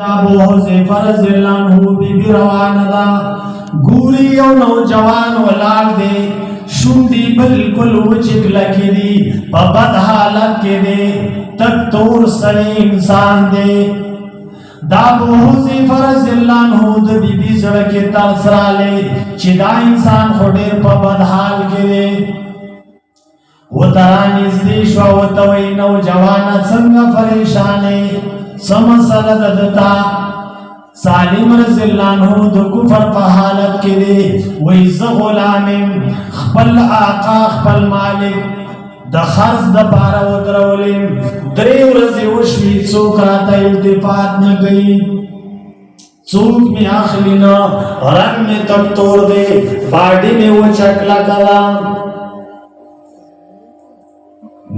ابو حذیفہ رضی اللہ عنہ بی بی روانه دا ګوري یو نوجوان ولاړ دی شونډې بالکل وچک لکې دي په بد حالت کې دی تک تور سړی انسان دی دا ابو حذیفہ رضی اللہ عنہ د بی بی زړه کې ترس رالی چې دا انسان خو ډېر په بد حال کې دی ورته رانږدې شوه ورته وایي نوجوانه څنګه پریشانې څه مسله ده دته سالم رضی اللہ عنہ د کفر په حالت کې دی وایي زه غلام یم خپل آقا خپل مالک د خرڅ دپاره ودرولې یم 3 ورځې وشوې څوک راته التفات نه کوي څوک مې اخلي نه رنګ مې تک تور دی باډي مې وچه کلکه ده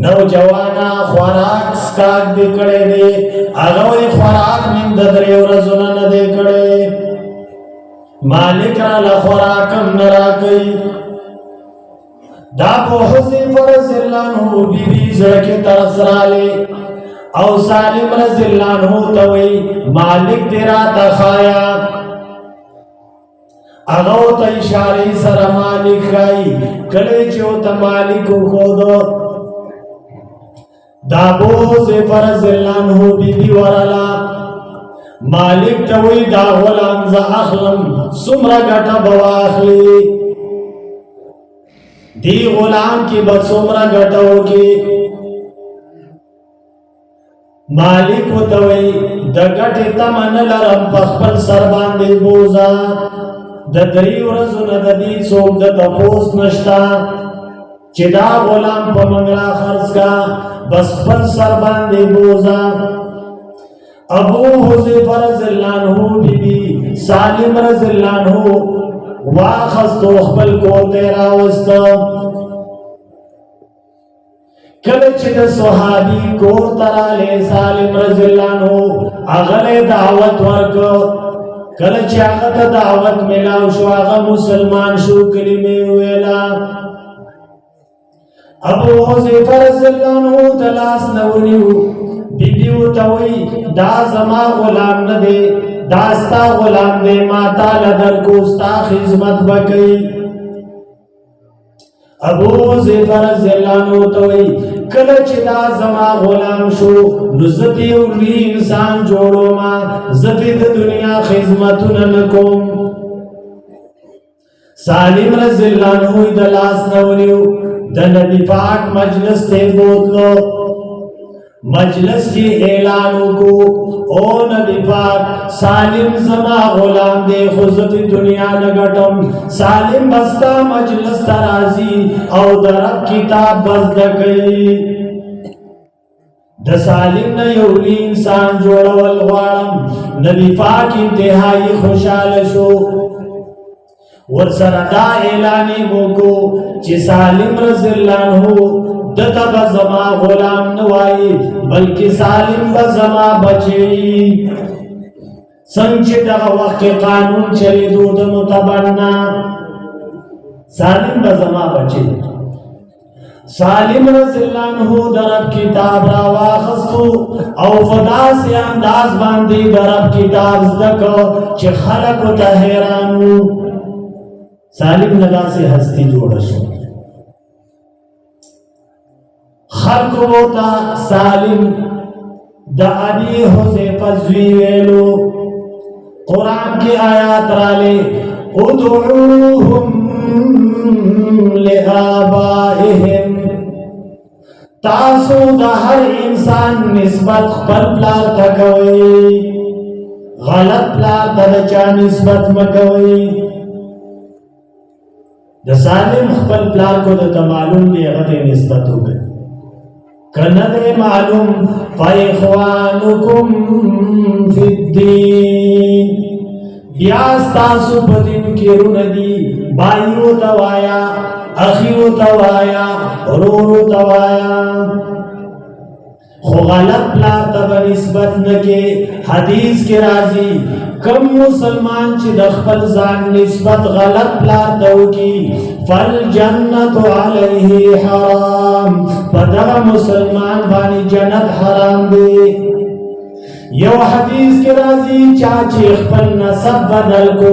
نوجوانا خوراک سکاک دی کڑے دی اگوی خوراک من ددری ورزونا ندی کڑے مالک را لخوراکم نراکی دا ابو حذیفہ رضی اللہ عنہ بی بی زرکی ترس رالی او سالم رضی اللہ عنہ توی مالک تیرا تخایا اگو تا اشاری سر مالک رائی کلی چو تا مالکو خودو دا ابو حذیفہ رضی اللہ عنہ بی بی ورلا مالک توی دا غلام ز اخلم سمرا گٹا بواخلی دی غلام کی بسمرا گٹاو کی مالک و توی دا گٹی تمن لرم پخپل سر باندی بوزا دا 3 ورځو نه د دې څوک د تپوس نشتا چې دا غلام په منګړه خرڅ کا بس پر سر باندې بوزا ابو حذیفہ رضی اللہ عنہ بی بی سالم رضی اللہ عنہ واخستو خپل کور ته راوستو کله چې د صحابي کور ته راغلی سالم رضی اللہ عنہ هغه دعوت ورکړ کله چې هغه ته دعوت ملاو شو هغه مسلمان شو کلمې ویلا ابو حذیفہ رضی اللہ عنہ تلاس نونیو بی بیو توی دا زما غلام ندے داستا غلام دے ماتا لدر کوستا خدمت بکی ابو حذیفہ رضی اللہ عنہ توی کلچ دا زما غلام شو نزتی اولی انسان جوڑو ما زتی دا دنیا خدمتون نکوم سالم رضی اللہ عنہ دلاس نونیو د نبی پاک مجلس ته بوتلو مجلس کی اعلان کو او نبی پاک سالم زما غلام دے خزت دنیا نگٹم سالم بستا مجلس ترازی او درب کتاب بزد کئی د سالم نه یولی انسان جوړول غواړم نبی پاک انتہائی خوشحال شو ورسره دا اعلانی موکو چې سالم رضی اللہ عنہ دتا بزما غلام نوائی بلکہ سالم بزما بچی سنچ دا وقت قانون چلی دو دا متبنا سالم بزما بچی سالم رضی اللہ عنہ درب کتاب را واخستو او فدا سے انداز باندی درب کتاب زدکو چه خلقو تا حیرانو سالم ندا سے ہستی جوڑا شو خلق ہوتا سالم دا ابی حذیفہ زوی ویلو قرآن کی آیات رالے ادعوهم لآبائهم تاسو دا ہر انسان نسبت خپل پلار تکوئی غلط پلار تدچا نسبت مکوئی د سالم خپل پلار کو د معلوم دی هغه نسبت وکړي کنه دې معلوم فاخوانکم فی الدین بیا تاسو په دین کې رندي بایو توایا اخیو توایا ورورو توایا خو غلط پلار ته نسبت نه کې حدیث کې راځي کم مسلمان چې د خپل ځان نسبت غلط پلار ته وکړي فالجنت علیه حرام په دغه مسلمان باندې جنت حرام دی یو حدیث کے راضی چاچی خپل نسب بدل کو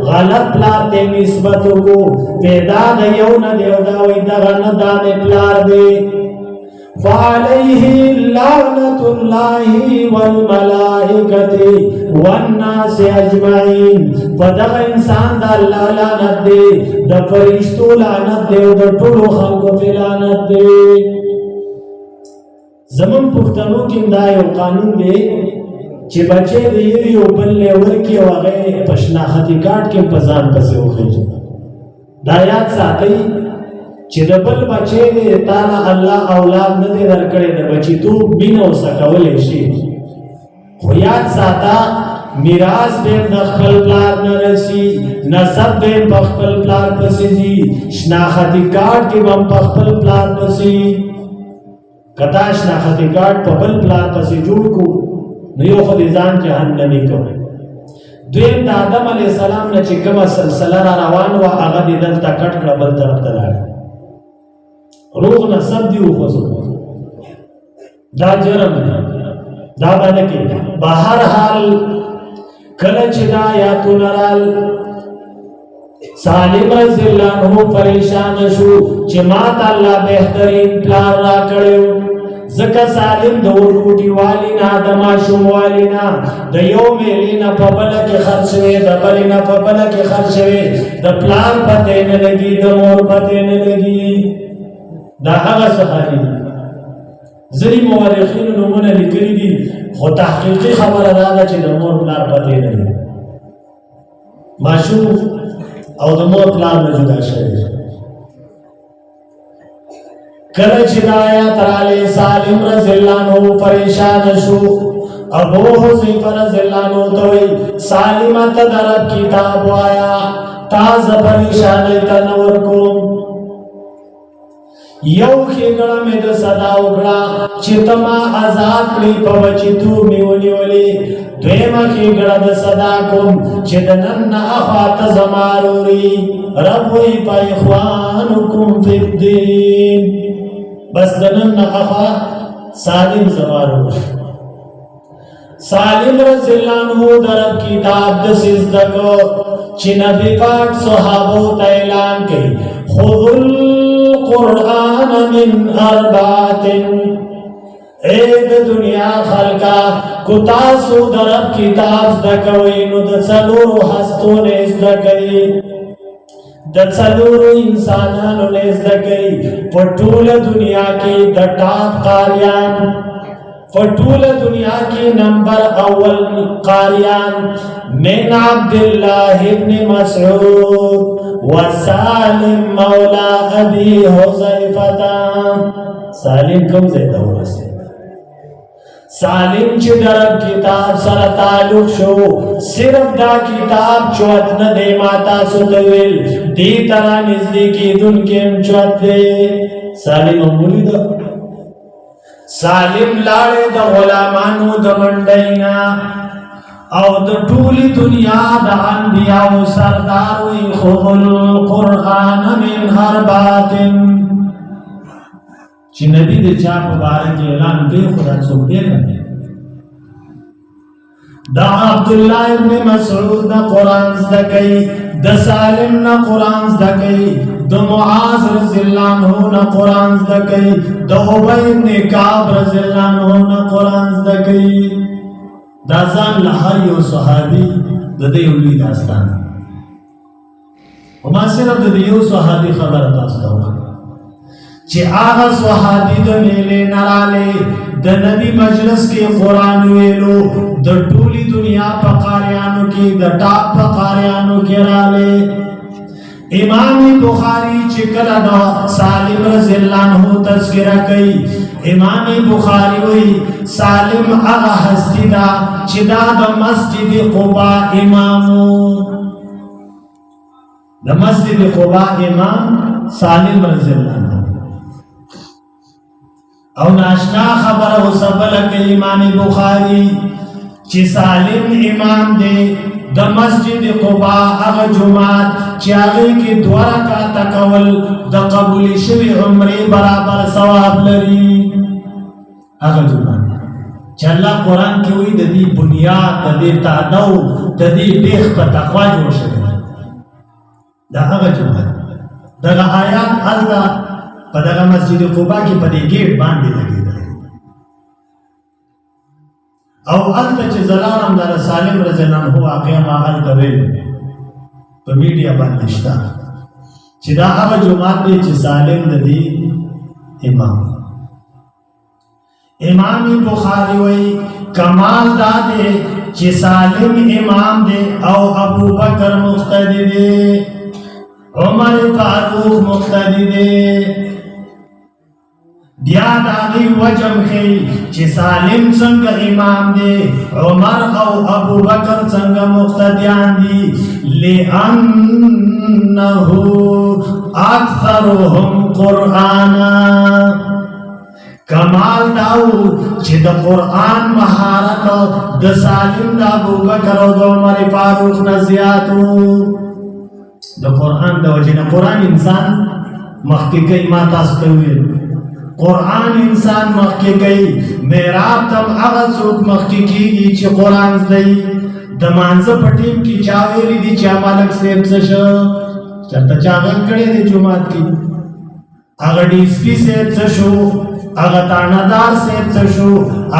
غلط پلار تے نسبت کو پیدا دیو نہ دیو داوی دغن دان پلار دے فعليه لعنة الله والملائكة والناس أجمعين فدغ انسان دا اللہ لعنت دے دا فرشتو لعنت دے دا طولو خلقو فی لعنت دے زمن پختنو کم دا یو قانون دے چی بچے دے یو بل لے ورکی وغیر پشناختی کارٹ کم پزان پسی اخیج دا یاد ساتی چې د بل بچی دی تعالی الله اولاد نه دی درکړی د بچی تو مینه وسکولی شي خو یاد ساته میراث به د خپل پلار نه رسي نسب به په خپل پلار پسې ځي شناختی کارت کې به په خپل پلار پسې کدا شناختی کارت په بل پلار پسې جوړ کو نو یو خو دې ځان جهنمي کوي دویم د آدم علیه السلام نه چې کومه سلسله را روان وه هغه دې دلته کټ کړه بل طرف ته لاړه روغ نسب دی خوزو دا جرم دی دا بانکی بہر حال کلچ دا یاتو نرال سالم رضی اللہ عنہ پریشان شو چه مات اللہ بہترین پلار را کڑیو زکا سالم دور کوٹی والینا دماشم والینا دا یو میلینا پبلک خرچوے دا بلینا پبلک خرچوے دا پلار پتے نلگی دا مور پتے نلگی دا هغه صحابي ځینې مورخین نومونه لیکلي دي خو تحقیقي خبره دا ده چې د مور پلار پته نه لري ماشوم او د مور پلار نه جدا شوی کله چې دا آیات راغلې سالم رضی الله عنه پریشان شو ابو حذیفه رضی الله عنه ته وی سالم ته درب کتاب وایا تازه پریشان ته نور کوم یو خیگڑا میں دا صدا اگڑا چتما آزاد لی پوچی تو میونی ولی دویما خیگڑا دا صدا کم چدنن اخوات زماروری ربوی پا اخوانکم فی الدین بس دنن اخوات سالم زماروری سالم رضی اللہ عنہ درب کتاب دسیز دکو چی نبی پاک صحابو تا اعلان کئی خذ القرآن من اربعات اید دنیا خلقا کتاسو درب کتاب دکوئی نو دسلورو ہستو نیز دکئی دسلورو انسانانو نیز دکئی پٹول دنیا کی دٹاپ قاریان فطول دنیا کی نمبر اول قاریان من عبداللہ ابن مسعود وسالم مولا ابی حذیفہ سالم کم زیدہ ہو رسے سالم چی درب کتاب سر تعلق شو صرف دا کتاب چوت ندے ماتا ستویل دی طرح نزدی کی دن کم چوت دے سالم امولی دا سالم لاړې د غلامانو د منډینا او د ټولي دنیا د انبیاو سردار وي خذ القرآن من اربعات چې نبی د چا په باره کې اعلان کوي خدا څوک دی کنه دا عبد الله ابن مسعود د قرآن زده کوي د سالم نه قرآن زده کوي د معاذ رضی اللہ عنہ نا قرآن زدکی د عبی ابن کعب رضی اللہ عنہ نا قرآن زدکی دا ځان له هر یو صحابي د دې لوی داستان او ما صرف د یو صحابي خبره تاسو ته وکړم چې هغه صحابي د میلې نراله د نبی مجلس کې قرآن ویلو د ټولي دنیا په قاریانو کې د ټاپ په قاریانو کې رااله امام بخاری چکل دا سالم رضی اللہ عنہ تذکرہ کئی امام بخاری وی سالم اغا ہستی دا چدا دا مسجد قبا امامو دا مسجد قبا امام سالم رضی اللہ عنہ او ناشنا خبر و سبلک امام بخاری چی سالم امام دے د مسجد قبا هغه جمعات چې هغه کې دوه رکعاته کول د قبول شوی عمره برابر ثواب لري هغه جمعات چې الله قرآن کې وایي د دې بنیاد د دې تادو د دې بیخ په تقوا جوړ شوی دا هغه جماعت دغه آیات هلته په دغه مسجد قبا کې په دې ګیټ باندې لګېدلی او هلته چې زلالم د سالم رضی الله عنه واقعه ما هلته ویل په میډیا باندې شته چې دا هغه جماعت دی چې سالم د دې امام بخاری وی کمال دا دے چی سالم امام دے او ابو بکر مقتدی دے عمر فاروق مقتدی دے بیا داغی وجم خی چی سالم سنگ امام دے عمر او ابو بکر سنگ مقتدیان دی لئنہو اکثرهم قرآنا کمال داو چې د قرآن مهارت د سالم د ابوبکر او د عمر فاروق نه زیاتو د قرآن د وجې نه قرآن انسان مخکې کوي ما تاسو ته ویل قرآن انسان مخکې کوي محراب تم هغه څوک مخکې کېږي چې قرآن زده وي د مانځه په ټیم کې چا ویلي دي چې ملک صاحب څه شه چېرته چا غږ کړی دی جومات کې هغه ډي اس پي صاحب څه شو اغا تانادار سیب چشو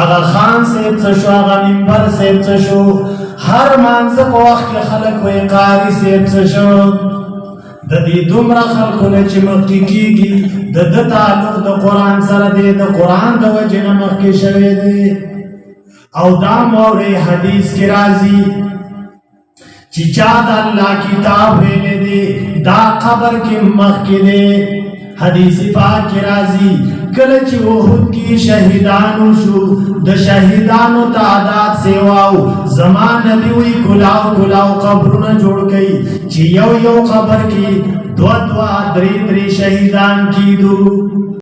اغا خان سیب چشو اغا منبر سیب چشو ہر مانزق وقت خلق وی قاری سیب چشو دا دی دمرا خلقونے چی مخی کی گی دا تعلق دا قرآن سر دے دا قرآن دا وجہ مخی شوے دے او دا موری حدیث کی رازی چی چاد اللہ کتاب ویلے دے دا قبر کی مخی دے حدیث پاک کی رازی کلچ وحد کی شہیدانو شو د شہیدانو تعداد سیواو زمان نبیوی کلاو کلاو قبرون جوڑ گئی چی یو یو قبر کی دو دری دری شہیدان کی دو